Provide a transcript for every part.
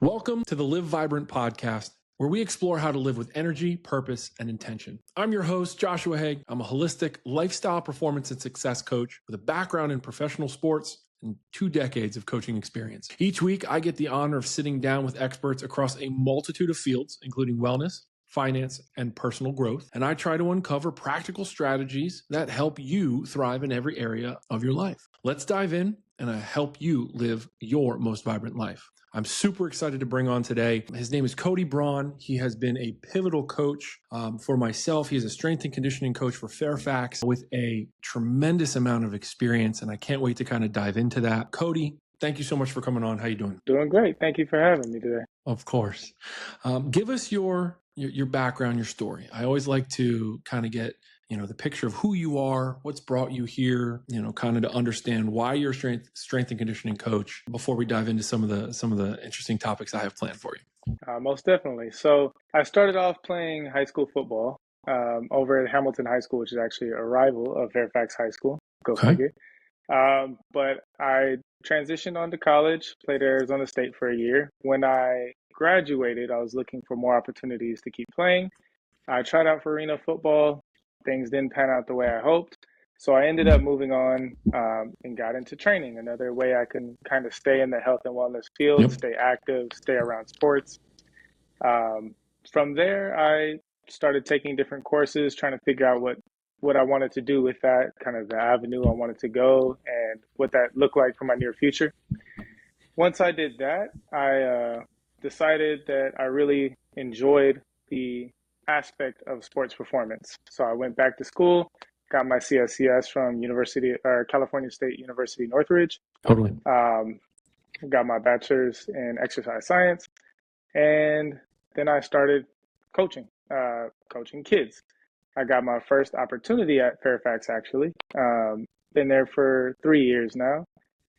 Welcome to the Live Vybrant Podcast, where we explore how to live with energy, purpose, and intention. I'm your host, Joshua Haag. I'm a holistic lifestyle performance and success coach with a background in professional sports and 2 decades of coaching experience. Each week, I get the honor of sitting down with experts across a multitude of fields, including wellness, finance, and personal growth. And I try to uncover practical strategies that help you thrive in every area of your life. Let's dive in and I help you live your most vibrant life. I'm super excited to bring on today. His name is Cody Braun. He has been a pivotal coach for myself. He is a strength and conditioning coach for Fairfax with a tremendous amount of experience, and I can't wait to kind of dive into that. Cody, thank you so much for coming on. How you doing? Doing great. Thank you for having me today. Of course. Give us your background, your story. I always like to kind of get the picture of who you are, what's brought you here, kind of to understand why you're a strength and conditioning coach before we dive into some of the interesting topics I have planned for you. Most definitely. So I started off playing high school football over at Hamilton High School, which is actually a rival of Fairfax High School. Go figure. But I transitioned on to college, played at Arizona State for a year. When I graduated, I was looking for more opportunities to keep playing. I tried out for arena football. Things didn't pan out the way I hoped. So I ended up moving on and got into training, another way I can kind of stay in the health and wellness field, stay active, stay around sports. From there, I started taking different courses, trying to figure out what I wanted to do with that, kind of the avenue I wanted to go and what that looked like for my near future. Once I did that, I decided that I really enjoyed the aspect of sports performance. So I went back to school, got my CSCS from California State University, Northridge. Totally. Got my bachelor's in exercise science. And then I started coaching kids. I got my first opportunity at Fairfax, actually. Been there for 3 years now.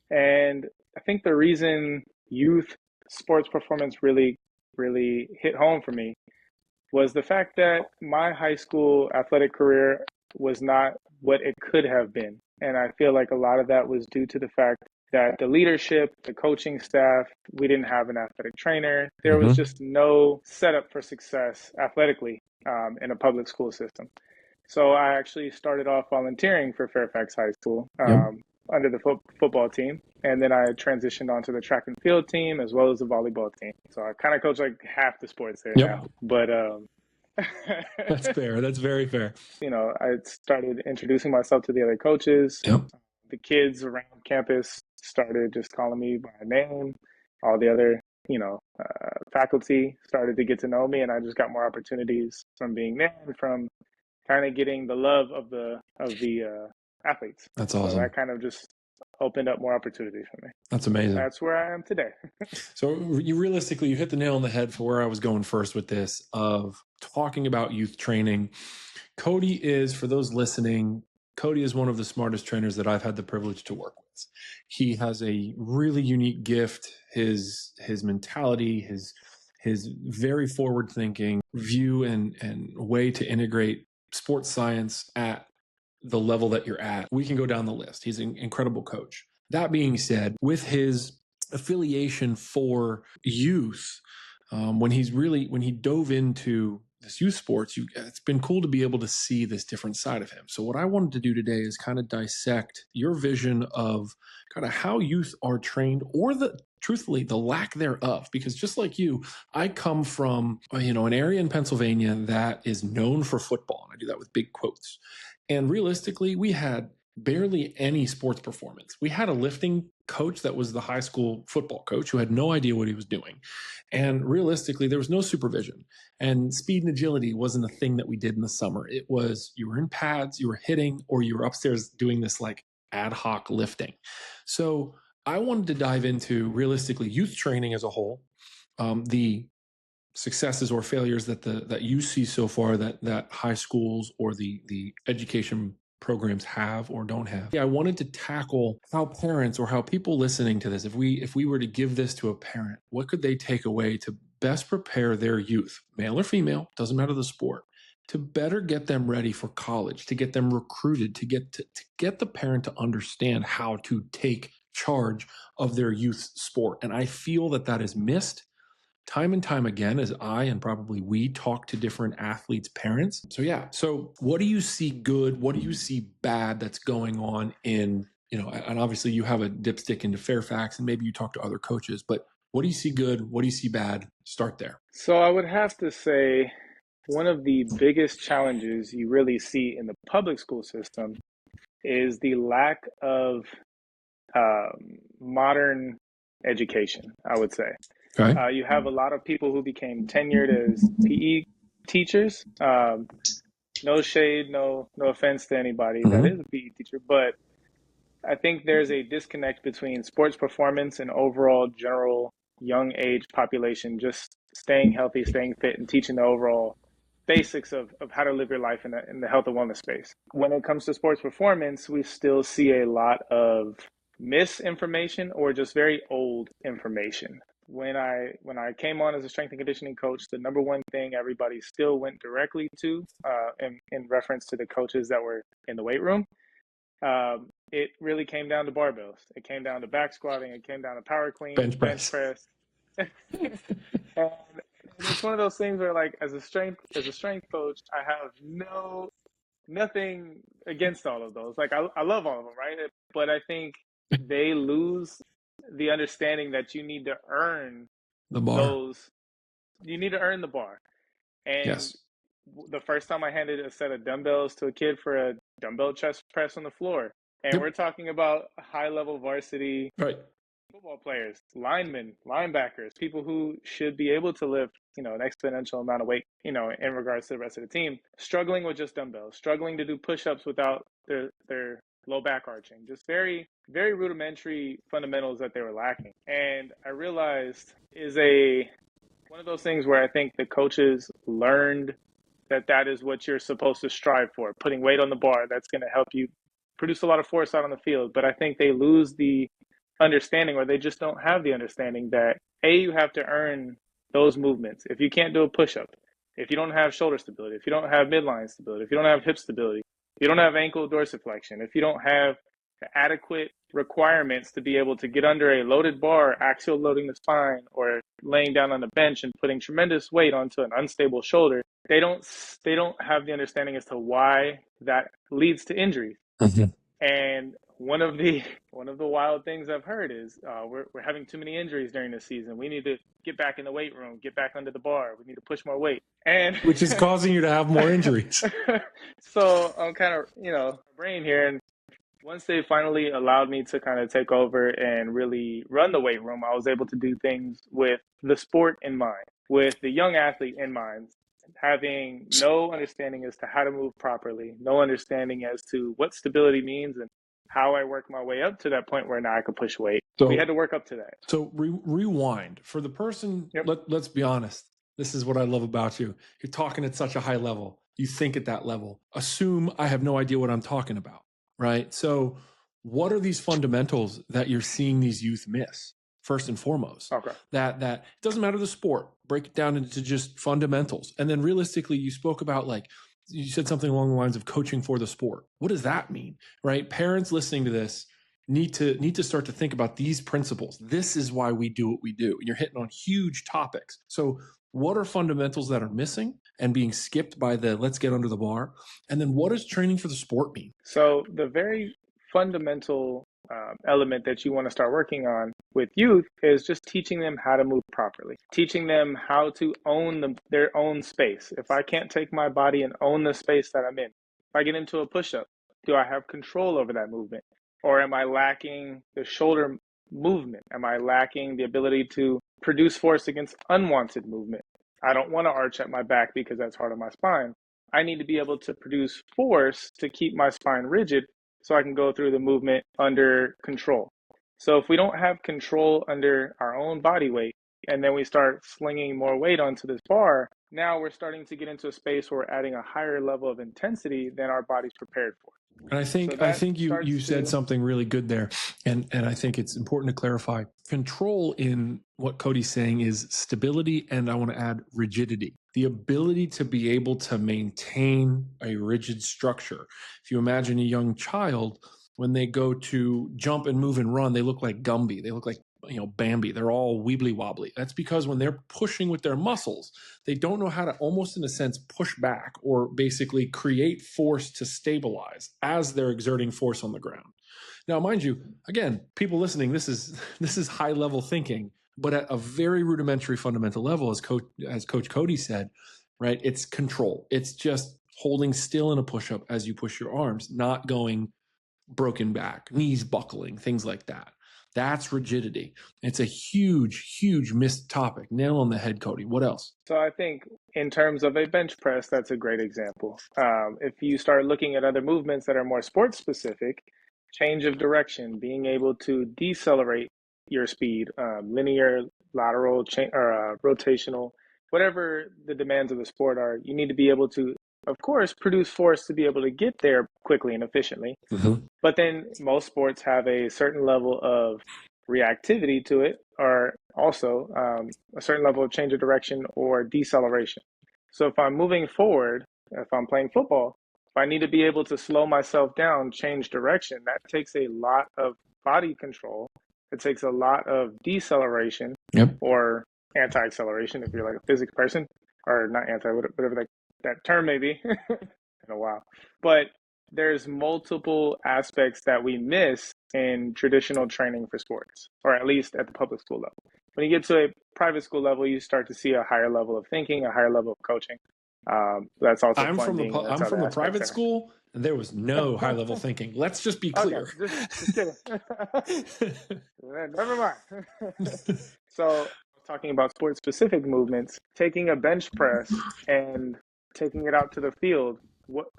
And I think the reason youth sports performance really, really hit home for me was the fact that my high school athletic career was not what it could have been. And I feel like a lot of that was due to the fact that the leadership, the coaching staff, we didn't have an athletic trainer. There was just no setup for success athletically in a public school system. So I actually started off volunteering for Fairfax High School under the football team. And then I transitioned onto the track and field team as well as the volleyball team. So I kind of coach like half the sports there now. But that's fair. That's very fair. I started introducing myself to the other coaches. The kids around campus started just calling me by name. All the other, faculty started to get to know me, and I just got more opportunities from being there and from kind of getting the love of the athletes. That's awesome. So that kind of just opened up more opportunities for me. That's amazing. That's where I am today. So you hit the nail on the head for where I was going first with this of talking about youth training. Cody is, for those listening, Cody is one of the smartest trainers that I've had the privilege to work with. He has a really unique gift. His mentality, his very forward-thinking view and way to integrate sports science at the level that you're at. We can go down the list. He's an incredible coach. That being said, with his affiliation for youth, when he dove into this youth sports, it's been cool to be able to see this different side of him. So what I wanted to do today is kind of dissect your vision of kind of how youth are trained, or truthfully, the lack thereof. Because just like you, I come from, an area in Pennsylvania that is known for football. And I do that with big quotes. And realistically, we had barely any sports performance. We had a lifting coach that was the high school football coach who had no idea what he was doing. And realistically, there was no supervision. And speed and agility wasn't a thing that we did in the summer. It was you were in pads, you were hitting, or you were upstairs doing this like ad hoc lifting. So I wanted to dive into realistically youth training as a whole, the successes or failures that you see so far that high schools or the education programs have or don't have. I wanted to tackle how parents or how people listening to this, if we were to give this to a parent, what could they take away to best prepare their youth, male or female, doesn't matter the sport, to better get them ready for college, to get them recruited, to get the parent to understand how to take charge of their youth sport. And I feel that is missed. time and time again as I and probably we talk to different athletes' parents. So yeah. So what do you see good? What do you see bad that's going on in, and obviously you have a dipstick into Fairfax and maybe you talk to other coaches, but what do you see good? What do you see bad? Start there. So I would have to say one of the biggest challenges you really see in the public school system is the lack of modern education, I would say. Okay. You have a lot of people who became tenured as PE teachers. No shade, no offense to anybody that is a PE teacher, but I think there's a disconnect between sports performance and overall general young age population just staying healthy, staying fit, and teaching the overall basics of how to live your life in the health and wellness space. When it comes to sports performance, we still see a lot of misinformation or just very old information. When I came on as a strength and conditioning coach, the number one thing everybody still went directly to in reference to the coaches that were in the weight room, it really came down to barbells. It came down to back squatting. It came down to power clean, bench press. And it's one of those things where, like, as a strength coach, I have nothing against all of those. Like, I love all of them, right? But I think they lose the understanding that you need to earn the bar. those. You need to earn the bar. And yes. The first time I handed a set of dumbbells to a kid for a dumbbell chest press on the floor, and we're talking about high-level varsity football players, linemen, linebackers, people who should be able to lift, an exponential amount of weight, in regards to the rest of the team, struggling with just dumbbells, struggling to do push-ups without their low back arching, just very, very rudimentary fundamentals that they were lacking. And I realized is one of those things where I think the coaches learned that is what you're supposed to strive for, putting weight on the bar. That's going to help you produce a lot of force out on the field. But I think they lose the understanding, or they just don't have the understanding that, you have to earn those movements. If you can't do a push-up, if you don't have shoulder stability, if you don't have midline stability, if you don't have hip stability, if you don't have ankle dorsiflexion, if you don't have the adequate requirements to be able to get under a loaded bar, axial loading the spine, or laying down on the bench and putting tremendous weight onto an unstable shoulder, they don't have the understanding as to why that leads to injuries. And one of the wild things I've heard is we're having too many injuries during the season. We need to get back in the weight room, get back under the bar. We need to push more weight, and which is causing you to have more injuries. So I'm kind of brain here, and once they finally allowed me to kind of take over and really run the weight room, I was able to do things with the sport in mind, with the young athlete in mind, having no understanding as to how to move properly, no understanding as to what stability means and how I work my way up to that point where now I could push weight. So we had to work up to that. So rewind. For the person, let's be honest. This is what I love about you. You're talking at such a high level. You think at that level. Assume I have no idea what I'm talking about, right? So what are these fundamentals that you're seeing these youth miss? First and foremost, that it doesn't matter the sport, break it down into just fundamentals. And then realistically, you spoke about, like, you said something along the lines of coaching for the sport. What does that mean, right? Parents listening to this need to start to think about these principles. This is why we do what we do. And you're hitting on huge topics. So what are fundamentals that are missing and being skipped by the let's get under the bar? And then what does training for the sport mean? So the very fundamental element that you want to start working on with youth is just teaching them how to move properly, teaching them how to own their own space. If I can't take my body and own the space that I'm in, if I get into a push-up, do I have control over that movement? Or am I lacking the shoulder movement? Am I lacking the ability to produce force against unwanted movement? I don't want to arch at my back because that's hard on my spine. I need to be able to produce force to keep my spine rigid so I can go through the movement under control. So if we don't have control under our own body weight, and then we start slinging more weight onto this bar, now we're starting to get into a space where we're adding a higher level of intensity than our body's prepared for. And I think you said something really good there. And I think it's important to clarify. Control in what Cody's saying is stability, and I want to add rigidity. The ability to be able to maintain a rigid structure. If you imagine a young child, when they go to jump and move and run, they look like Gumby. They look like Bambi. They're all weebly wobbly. That's because when they're pushing with their muscles, they don't know how to almost in a sense push back or basically create force to stabilize as they're exerting force on the ground. Now, mind you, again, people listening, this is high level thinking, but at a very rudimentary fundamental level, as Coach Cody said, right? It's control. It's just holding still in a push-up as you push your arms, not going broken back, knees buckling, things like that. That's rigidity. It's a huge, huge missed topic. Nail on the head, Cody. What else? So I think in terms of a bench press, that's a great example. If you start looking at other movements that are more sports specific, change of direction, being able to decelerate your speed, linear, lateral, or rotational, whatever the demands of the sport are, you need to be able to, of course, produce force to be able to get there quickly and efficiently. Mm-hmm. But then most sports have a certain level of reactivity to it, or also a certain level of change of direction or deceleration. So if I'm moving forward, if I'm playing football, if I need to be able to slow myself down, change direction, that takes a lot of body control. It takes a lot of deceleration, yep, or anti-acceleration if you're like a physics person, or not anti, whatever that term may be in a while. But there's multiple aspects that we miss in traditional training for sports, or at least at the public school level. When you get to a private school level, you start to see a higher level of thinking, a higher level of coaching. That's also I'm from the private school, and there was no high level thinking. Let's just be clear. Okay, just kidding. Never mind. So, talking about sport specific movements, taking a bench press and taking it out to the field,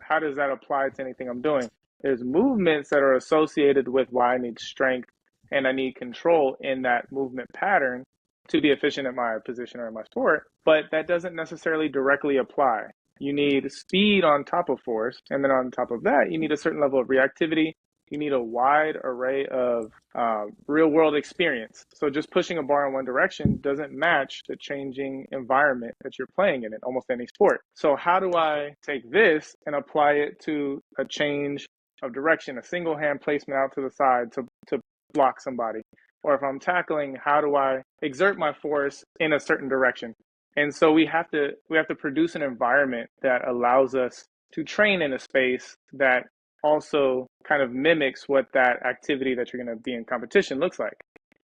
how does that apply to anything I'm doing? There's movements that are associated with why I need strength and I need control in that movement pattern to be efficient at my position or in my sport, but that doesn't necessarily directly apply. You need speed on top of force, and then on top of that, you need a certain level of reactivity. You need a wide array of real-world experience. So just pushing a bar in one direction doesn't match the changing environment that you're playing in almost any sport. So how do I take this and apply it to a change of direction, a single hand placement out to the side to block somebody? Or if I'm tackling, how do I exert my force in a certain direction? And so we have to produce an environment that allows us to train in a space that also kind of mimics what that activity that you're going to be in competition looks like.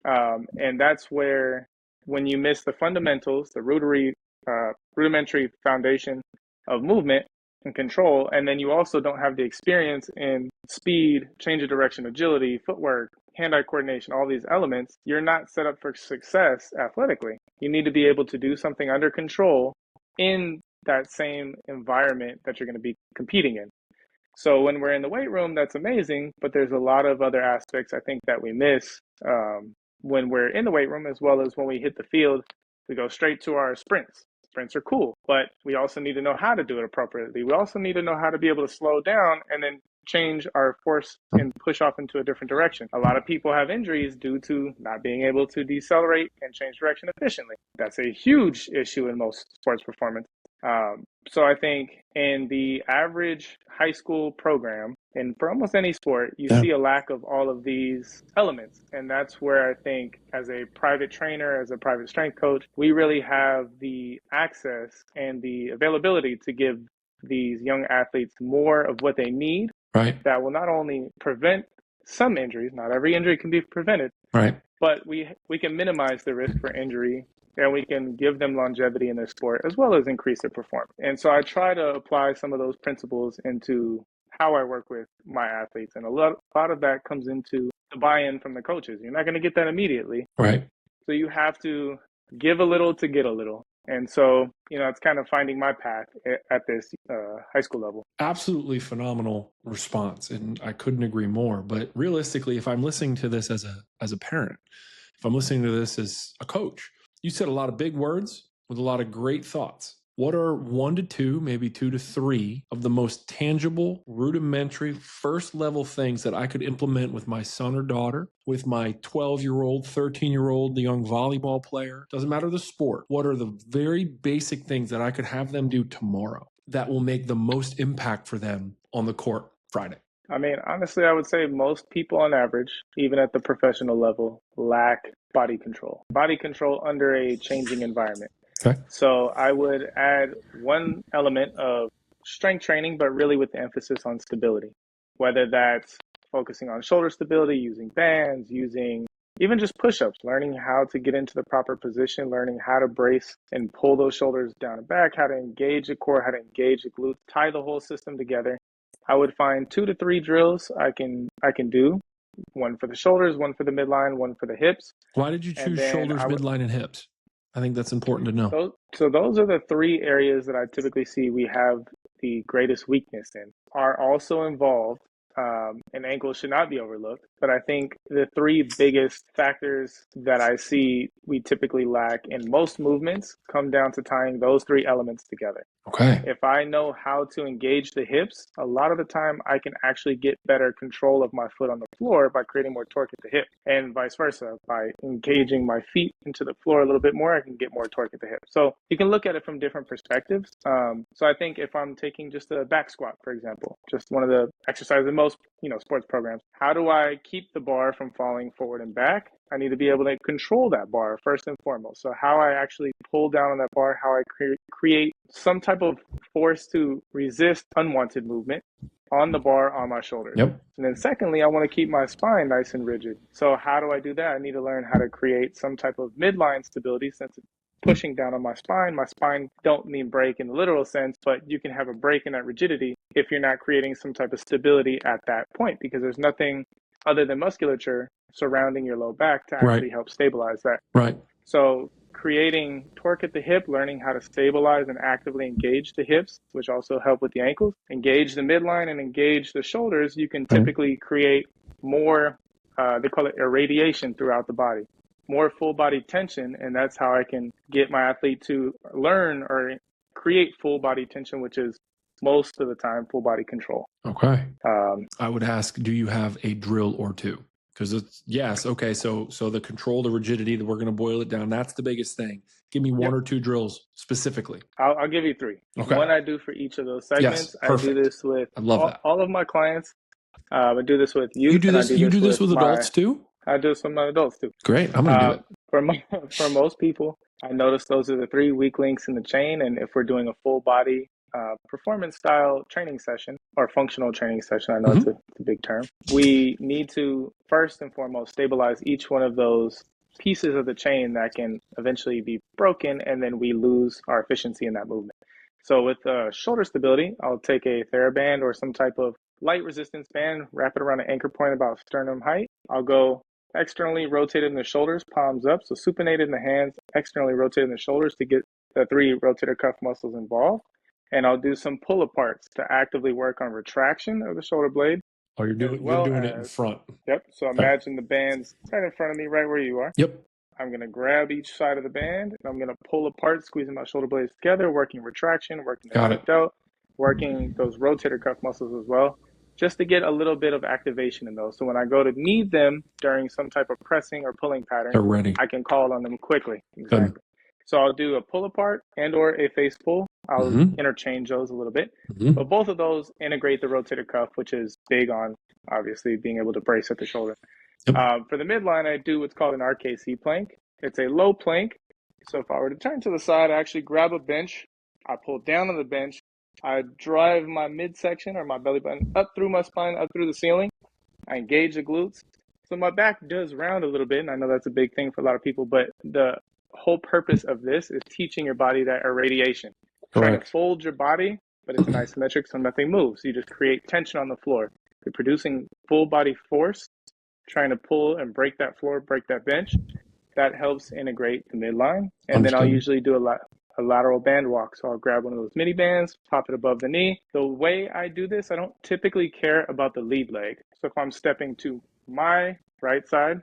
And that's where, when you miss the fundamentals, the rudimentary foundation of movement and control, and then you also don't have the experience in speed, change of direction, agility, footwork, hand-eye coordination, all these elements, you're not set up for success athletically. You need to be able to do something under control in that same environment that you're going to be competing in. So when we're in the weight room, that's amazing, but there's a lot of other aspects I think that we miss when we're in the weight room, as well as when we hit the field. We go straight to our sprints. Sprints are cool, but we also need to know how to do it appropriately. We also need to know how to be able to slow down and then change our force and push off into a different direction. A lot of people have injuries due to not being able to decelerate and change direction efficiently. That's a huge issue in most sports performance. So I think in the average high school program, and for almost any sport, you see a lack of all of these elements. And that's where I think as a private trainer, as a private strength coach, we really have the access and the availability to give these young athletes more of what they need. Right. That will not only prevent some injuries, not every injury can be prevented, right, but we can minimize the risk for injury, and we can give them longevity in their sport as well as increase their performance. And so I try to apply some of those principles into how I work with my athletes. And a lot of that comes into the buy-in from the coaches. You're not going to get that immediately. Right. So you have to give a little to get a little. And so, it's kind of finding my path at this high school level. Absolutely phenomenal response. And I couldn't agree more. But realistically, if I'm listening to this as a parent, if I'm listening to this as a coach, you said a lot of big words with a lot of great thoughts. What are 1 to 2, maybe 2 to 3 of the most tangible, rudimentary, first level things that I could implement with my son or daughter, with my 12-year-old, 13-year-old, the young volleyball player? Doesn't matter the sport. What are the very basic things that I could have them do tomorrow that will make the most impact for them on the court Friday? I mean, honestly, I would say most people on average, even at the professional level, lack body control under a changing environment. Okay. So I would add one element of strength training, but really with the emphasis on stability, whether that's focusing on shoulder stability, using bands, using even just push-ups, learning how to get into the proper position, learning how to brace and pull those shoulders down and back, how to engage the core, how to engage the glutes, tie the whole system together. I would find 2 to 3 drills I can do, one for the shoulders, one for the midline, one for the hips. Why did you And choose then shoulders, midline, and hips? I think that's important to know. those are the 3 areas that I typically see we have the greatest weakness in. Are also involved, and ankles should not be overlooked. But I think the 3 biggest factors that I see we typically lack in most movements come down to tying those 3 elements together. Okay. If I know how to engage the hips, a lot of the time I can actually get better control of my foot on the floor by creating more torque at the hip, and vice versa. By engaging my feet into the floor a little bit more, I can get more torque at the hip. So you can look at it from different perspectives. So I think if I'm taking just a back squat, for example, just one of the exercises in most sports programs, how do I keep the bar from falling forward and back? I need to be able to control that bar first and foremost. So how I actually pull down on that bar, how I create some type of force to resist unwanted movement on the bar on my shoulders. Yep. And then secondly, I want to keep my spine nice and rigid. So how do I do that? I need to learn how to create some type of midline stability, since it's pushing down on my spine. My spine don't mean break in the literal sense, but you can have a break in that rigidity if you're not creating some type of stability at that point, because there's nothing other than musculature surrounding your low back to actually help stabilize that. Right. So creating torque at the hip, learning how to stabilize and actively engage the hips, which also help with the ankles, engage the midline and engage the shoulders, you can typically create more, they call it irradiation throughout the body, more full body tension. And that's how I can get my athlete to learn or create full body tension, which is most of the time full body control. Okay. I would ask, do you have a drill or two? Because it's yes. Okay. So the control, the rigidity, that we're going to boil it down. That's the biggest thing. Give me 1 or 2 drills specifically. I'll give you 3. Okay. One I do for each of those segments. Yes, perfect. I do this with all of my clients. I do this with youth. You do this. You do this with adults too. I do this with my adults too. Great. I'm going to do it. For most people, I notice those are the 3 weak links in the chain. And if we're doing a full body performance style training session or functional training session, I know it's a big term, we need to first and foremost stabilize each one of those pieces of the chain that can eventually be broken, and then we lose our efficiency in that movement. So with shoulder stability, I'll take a TheraBand or some type of light resistance band, wrap it around an anchor point about sternum height. I'll go externally rotated in the shoulders, palms up, so supinated in the hands, externally rotated in the shoulders to get the 3 rotator cuff muscles involved. And I'll do some pull aparts to actively work on retraction of the shoulder blade. Oh, you're doing it in front. Yep. So imagine the band's right in front of me, right where you are. Yep. I'm going to grab each side of the band, and I'm going to pull apart, squeezing my shoulder blades together, working retraction, working the delt, working those rotator cuff muscles as well, just to get a little bit of activation in those. So when I go to need them during some type of pressing or pulling pattern, they're ready. I can call on them quickly. Exactly. So I'll do a pull apart and or a face pull. I'll interchange those a little bit. But both of those integrate the rotator cuff, which is big on, obviously, being able to brace at the shoulder. Yep. For the midline, I do what's called an RKC plank. It's a low plank. So if I were to turn to the side, I actually grab a bench. I pull down on the bench. I drive my midsection or my belly button up through my spine, up through the ceiling. I engage the glutes. So my back does round a little bit, and I know that's a big thing for a lot of people, but the whole purpose of this is teaching your body that irradiation. Trying to fold your body, but it's an isometric, so nothing moves. You just create tension on the floor. You're producing full body force, trying to pull and break that floor, break that bench. That helps integrate the midline. And then I'll usually do a lateral band walk. So I'll grab one of those mini bands, pop it above the knee. The way I do this, I don't typically care about the lead leg. So if I'm stepping to my right side,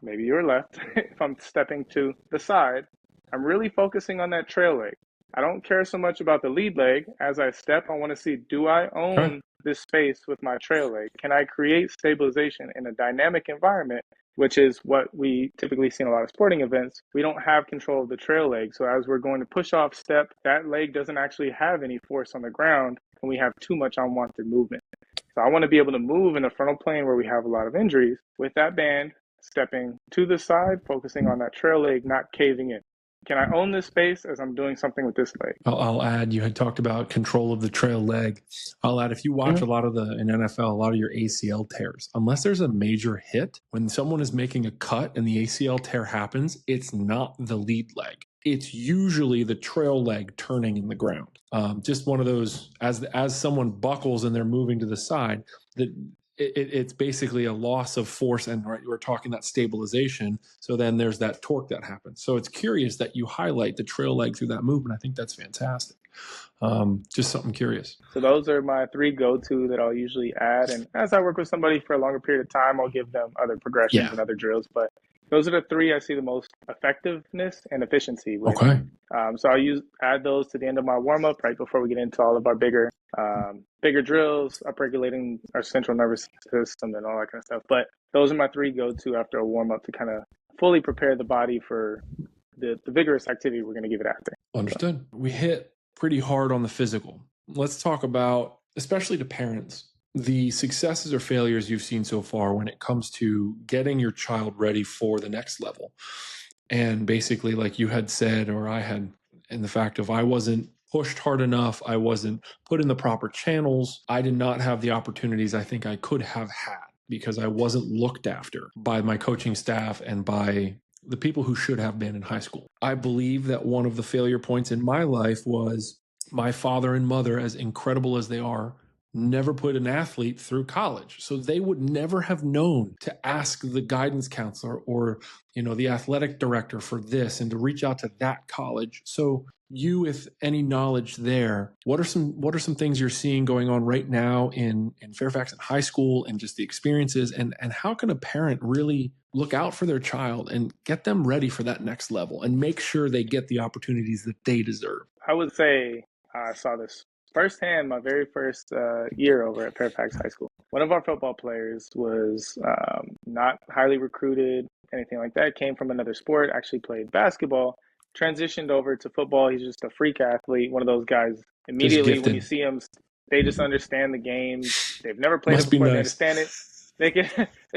maybe your left, if I'm stepping to the side, I'm really focusing on that trail leg. I don't care so much about the lead leg. As I step, I want to see, do I own this space with my trail leg? Can I create stabilization in a dynamic environment, which is what we typically see in a lot of sporting events? We don't have control of the trail leg. So as we're going to push off step, that leg doesn't actually have any force on the ground, and we have too much unwanted movement. So I want to be able to move in the frontal plane where we have a lot of injuries with that band, stepping to the side, focusing on that trail leg, not caving in. Can I own this space as I'm doing something with this leg? I'll add, you had talked about control of the trail leg. I'll add, if you watch a lot of in NFL, a lot of your ACL tears, unless there's a major hit, when someone is making a cut and the ACL tear happens, it's not the lead leg. It's usually the trail leg turning in the ground. Just one of those, as someone buckles and they're moving to the side, that it's basically a loss of force, and right, we're talking that stabilization. So then there's that torque that happens. So it's curious that you highlight the trail leg through that movement. I think that's fantastic. Just something curious. So those are my three go-to that I'll usually add. And as I work with somebody for a longer period of time, I'll give them other progressions and other drills. But those are the three I see the most effectiveness and efficiency with. Okay. So I'll add those to the end of my warm-up right before we get into all of our bigger drills, upregulating our central nervous system and all that kind of stuff. But those are my three go-to after a warm-up to kind of fully prepare the body for the vigorous activity we're going to give it after. Understood. We hit pretty hard on the physical. Let's talk about, especially to parents, the successes or failures you've seen so far when it comes to getting your child ready for the next level. And basically, like you had said, or I had, in the fact of I wasn't pushed hard enough, I wasn't put in the proper channels, I did not have the opportunities I think I could have had because I wasn't looked after by my coaching staff and by the people who should have been in high school. I believe that one of the failure points in my life was my father and mother, as incredible as they are, never put an athlete through college. So they would never have known to ask the guidance counselor or, the athletic director for this and to reach out to that college. So you, with any knowledge there, what are some things you're seeing going on right now in Fairfax and high school and just the experiences, and how can a parent really look out for their child and get them ready for that next level and make sure they get the opportunities that they deserve? I would say I saw this firsthand my very first year over at Fairfax High School. One of our football players was not highly recruited, anything like that, came from another sport, actually played basketball, transitioned over to football. He's just a freak athlete, one of those guys. Immediately when you see him, they just understand the game. They've never played it before. They understand it. They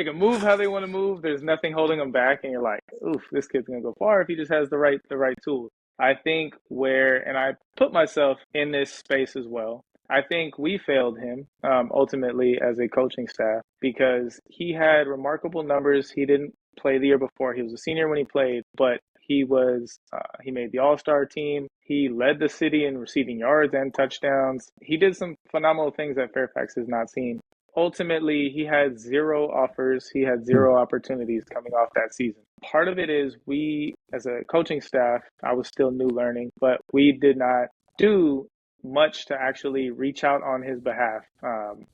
can move how they want to move. There's nothing holding them back, and you're like, oof, this kid's gonna go far if he just has the right tools. I think and I put myself in this space as well, I think we failed him ultimately as a coaching staff because he had remarkable numbers. He didn't play the year before. He was a senior when he played, but he made the all-star team. He led the city in receiving yards and touchdowns. He did some phenomenal things that Fairfax has not seen. Ultimately, he had zero offers. He had zero opportunities coming off that season. Part of it is we, as a coaching staff, I was still new learning, but we did not do much to actually reach out on his behalf.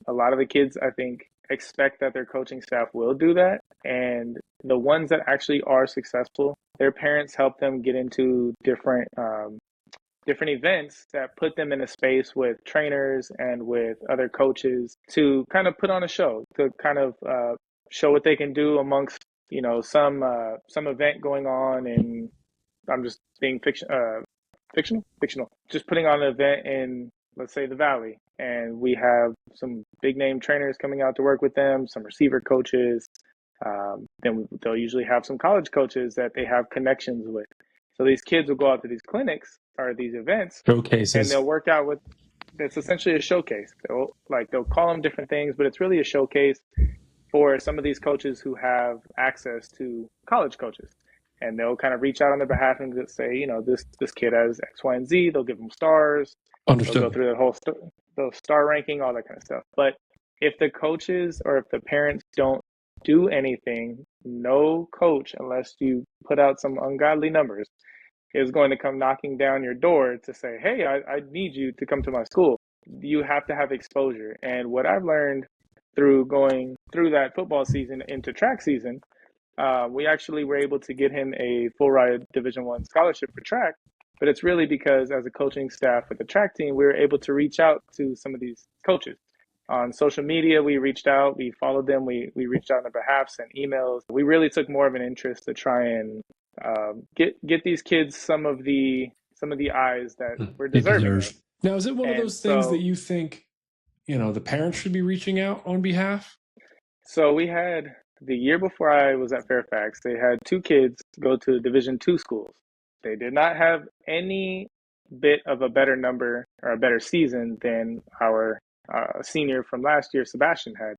A lot of the kids, I think, expect that their coaching staff will do that. And the ones that actually are successful, their parents help them get into different events that put them in a space with trainers and with other coaches to kind of put on a show, to kind of show what they can do amongst, some event going on. And I'm just being fictional, just putting on an event in, let's say, the Valley. And we have some big name trainers coming out to work with them, some receiver coaches. Then they'll usually have some college coaches that they have connections with. So these kids will go out to these clinics or these events, showcases, and they'll work out with. It's essentially a showcase. They'll call them different things, but it's really a showcase for some of these coaches who have access to college coaches, and they'll kind of reach out on their behalf and just say, this kid has X, Y, and Z. They'll give them stars. Understood. They'll go through that whole the star ranking, all that kind of stuff. But if the coaches or if the parents don't do anything, no coach, unless you put out some ungodly numbers, is going to come knocking down your door to say, hey, I need you to come to my school. You have to have exposure. And what I've learned through going through that football season into track season, we actually were able to get him a full ride Division I scholarship for track. But it's really because as a coaching staff with the track team, we were able to reach out to some of these coaches. On social media, we reached out, we followed them, we reached out on their behalf, sent emails. We really took more of an interest to try and get these kids some of the eyes that we're deserving of. Now, is it one of those things that you think, the parents should be reaching out on behalf? So we had the year before I was at Fairfax, they had two kids go to Division II schools. They did not have any bit of a better number or a better season than our senior from last year, Sebastian, had.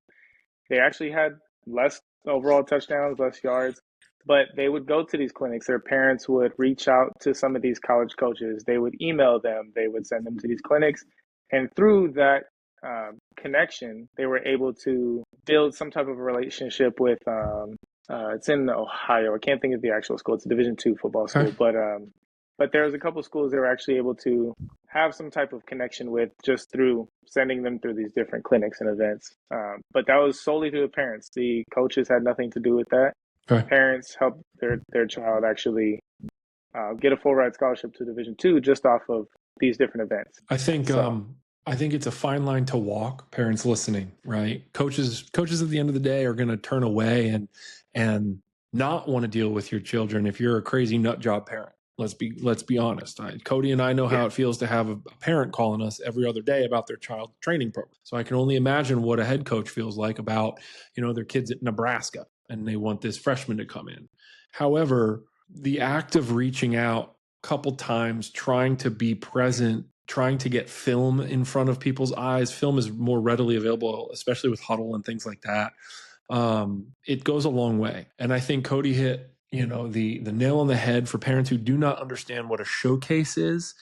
They actually had less overall touchdowns, less yards, but they would go to these clinics. Their parents would reach out to some of these college coaches. They would email them. They would send them to these clinics. And through that connection, they were able to build some type of a relationship with, it's in Ohio. I can't think of the actual school. It's a Division II football school, but there was a couple of schools they were actually able to have some type of connection with just through sending them through these different clinics and events. But that was solely through the parents. The coaches had nothing to do with that. Okay. Parents helped their child actually get a full ride scholarship to Division II just off of these different events. I think it's a fine line to walk, parents listening, right? Coaches at the end of the day are going to turn away and not want to deal with your children if you're a crazy nut job parent. Let's be honest. Cody and I know how it feels to have a parent calling us every other day about their child training program. So I can only imagine what a head coach feels like about, their kids at Nebraska and they want this freshman to come in. However, the act of reaching out a couple times, trying to be present, trying to get film in front of people's eyes. Film is more readily available, especially with Huddle and things like that. It goes a long way. And I think Cody hit, the nail on the head for parents who do not understand what a showcase is.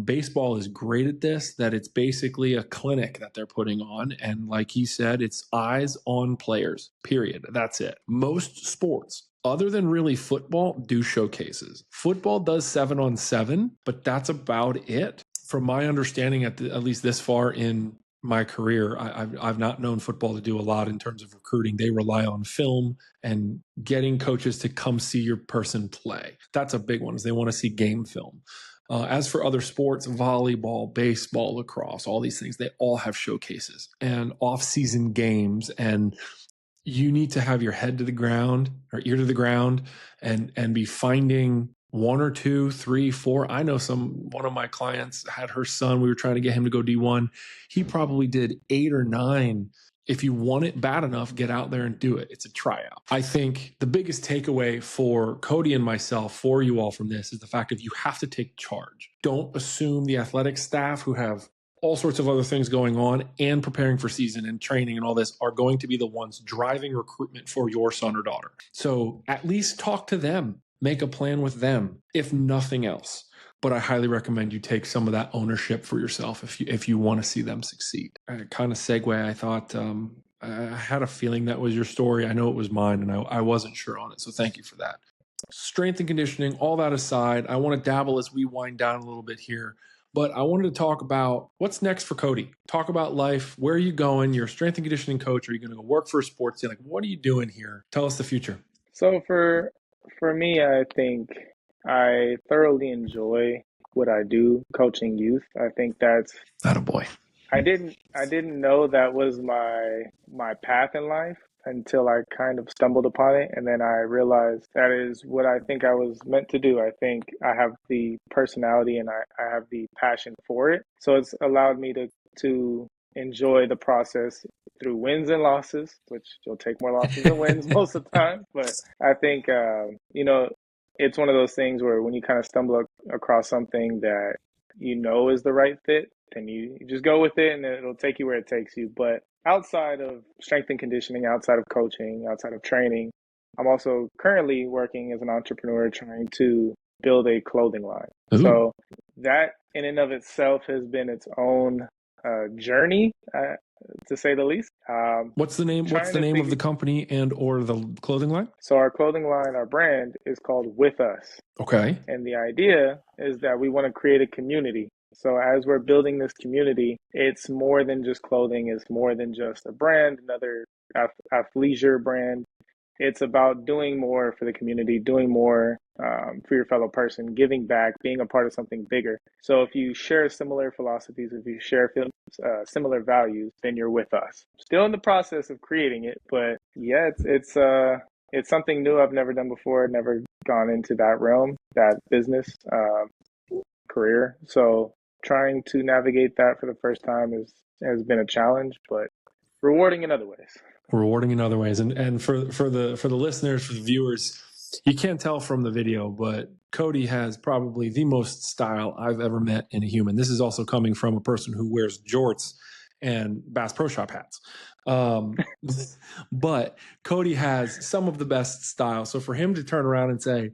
Baseball is great at this, that it's basically a clinic that they're putting on. And like he said, it's eyes on players, period. That's it. Most sports, other than really football, do showcases. Football does 7-on-7, but that's about it. From my understanding, at least this far in my career, I've not known football to do a lot in terms of recruiting. They rely on film and getting coaches to come see your person play. That's a big one, is they want to see game film. As for other sports, volleyball, baseball, lacrosse, all these things, they all have showcases and off-season games, and you need to have your head to the ground or ear to the ground and be finding one or two, three, four. I know one of my clients had her son. We were trying to get him to go D1. He probably did 8 or 9. If you want it bad enough, get out there and do it. It's a tryout. I think the biggest takeaway for Cody and myself, for you all from this, is the fact that you have to take charge. Don't assume the athletic staff, who have all sorts of other things going on and preparing for season and training and all this, are going to be the ones driving recruitment for your son or daughter. So at least talk to them, make a plan with them, if nothing else. But I highly recommend you take some of that ownership for yourself if you want to see them succeed. Kind of segue, I thought, I had a feeling that was your story. I know it was mine, and I wasn't sure on it. So thank you for that. Strength and conditioning, all that aside, I want to dabble as we wind down a little bit here. But I wanted to talk about what's next for Cody. Talk about life. Where are you going? You're a strength and conditioning coach. Are you going to go work for a sports team? Like, what are you doing here? Tell us the future. So for me, I think I thoroughly enjoy what I do, coaching youth. I think that's Attaboy. I didn't know that was my path in life until I kind of stumbled upon it, and then I realized that is what I think I was meant to do. I think I have the personality and I have the passion for it. So it's allowed me to enjoy the process through wins and losses, which you'll take more losses than wins most of the time. But I think, it's one of those things where when you kind of stumble across something that is the right fit, then you just go with it and it'll take you where it takes you. But outside of strength and conditioning, outside of coaching, outside of training, I'm also currently working as an entrepreneur trying to build a clothing line. Ooh. So that in and of itself has been its own journey, to say the least. What's the name of the company and or the clothing line? So our clothing line, our brand, is called With Us. Okay. And the idea is that we want to create a community. So as we're building this community, it's more than just clothing. It's more than just a brand, another athleisure brand. It's about doing more for the community, doing more for your fellow person, giving back, being a part of something bigger. So if you share similar philosophies, if you share similar values, then you're with us. Still in the process of creating it, but yeah, it's something new I've never done before. Never gone into that realm, that business career. So trying to navigate that for the first time has been a challenge, but rewarding in other ways. Rewarding in other ways. And for the listeners, for the viewers, you can't tell from the video, but Cody has probably the most style I've ever met in a human. This is also coming from a person who wears jorts and Bass Pro Shop hats. But Cody has some of the best style. So for him to turn around and say,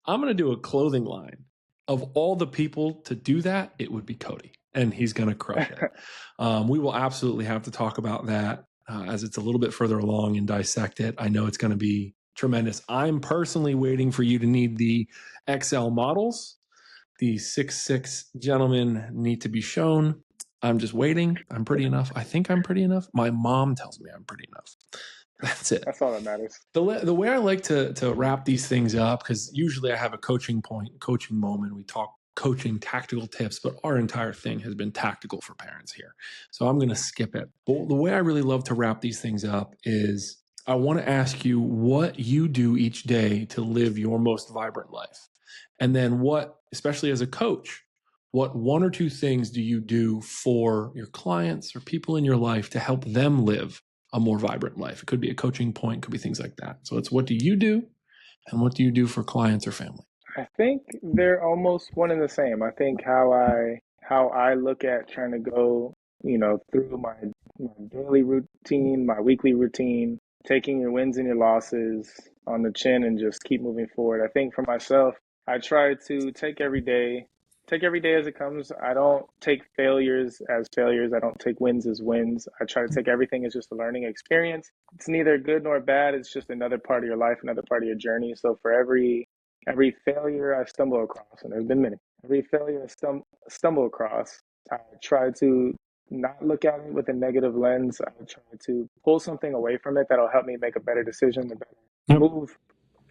I'm going to do a clothing line, of all the people to do that, it would be Cody, and he's going to crush it. We will absolutely have to talk about that as it's a little bit further along and dissect it. I know it's going to be tremendous. I'm personally waiting for you to need the XL models. The 6'6" gentlemen need to be shown. I'm just waiting. I'm pretty enough. I think I'm pretty enough. My mom tells me I'm pretty enough. That's it. That's all that matters. The way I like to wrap these things up, because usually I have a coaching moment. We talk coaching tactical tips, but our entire thing has been tactical for parents here. So I'm going to skip it. But the way I really love to wrap these things up is I want to ask you what you do each day to live your most vibrant life. And then what, especially as a coach, what one or two things do you do for your clients or people in your life to help them live a more vibrant life? It could be a coaching point, could be things like that. So it's what do you do and what do you do for clients or family? I think they're almost one and the same. I think how I look at trying to go, through my daily routine, my weekly routine, taking your wins and your losses on the chin and just keep moving forward. I think for myself, I try to take every day as it comes. I don't take failures as failures. I don't take wins as wins. I try to take everything as just a learning experience. It's neither good nor bad. It's just another part of your life, another part of your journey. So for every failure I stumble across, and there's been many, every failure I stumble across, I try to not look at it with a negative lens. I try to pull something away from it that'll help me make a better decision, move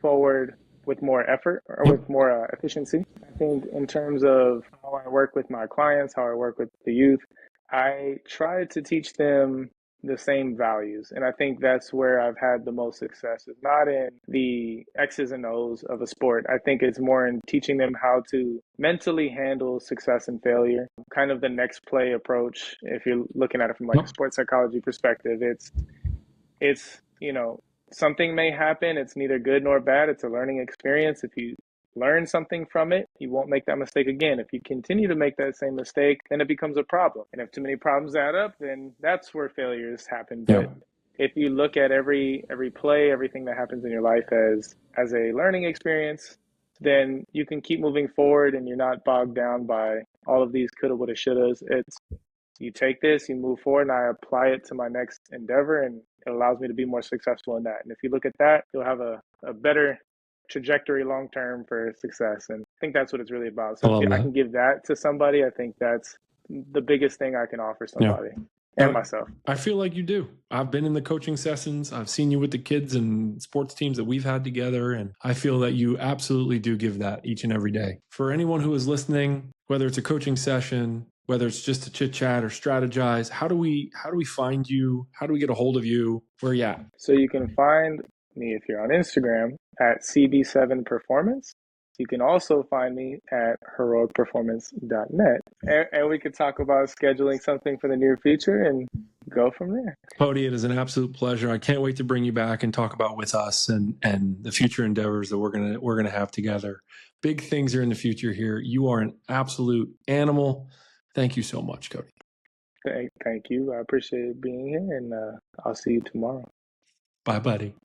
forward with more effort or with more efficiency. I think in terms of how I work with my clients, how I work with the youth, I try to teach them the same values. And I think that's where I've had the most success. It's not in the X's and O's of a sport. I think it's more in teaching them how to mentally handle success and failure, kind of the next play approach. If you're looking at it from like a sports psychology perspective, it's something may happen. It's neither good nor bad. It's a learning experience. If you learn something from it, you won't make that mistake again. If you continue to make that same mistake, then it becomes a problem. And if too many problems add up, then that's where failures happen. But if you look at every play, everything that happens in your life as a learning experience, then you can keep moving forward and you're not bogged down by all of these coulda, woulda, shouldas. It's you take this, you move forward, and I apply it to my next endeavor, and it allows me to be more successful in that. And if you look at that, you'll have a better trajectory long term for success. And I think that's what it's really about. So if I can give that to somebody, I think that's the biggest thing I can offer somebody and myself. I feel like you do. I've been in the coaching sessions. I've seen you with the kids and sports teams that we've had together. And I feel that you absolutely do give that each and every day. For anyone who is listening, whether it's a coaching session, whether it's just to chit chat or strategize, how do we find you? How do we get a hold of you? Where are you at? So you can find me if you're on Instagram at CB7 Performance. You can also find me at heroicperformance.net. And we could talk about scheduling something for the near future and go from there. Cody, it is an absolute pleasure. I can't wait to bring you back and talk about with us and the future endeavors that we're gonna have together. Big things are in the future here. You are an absolute animal. Thank you so much, Cody. Thank you. I appreciate being here, and I'll see you tomorrow. Bye, buddy.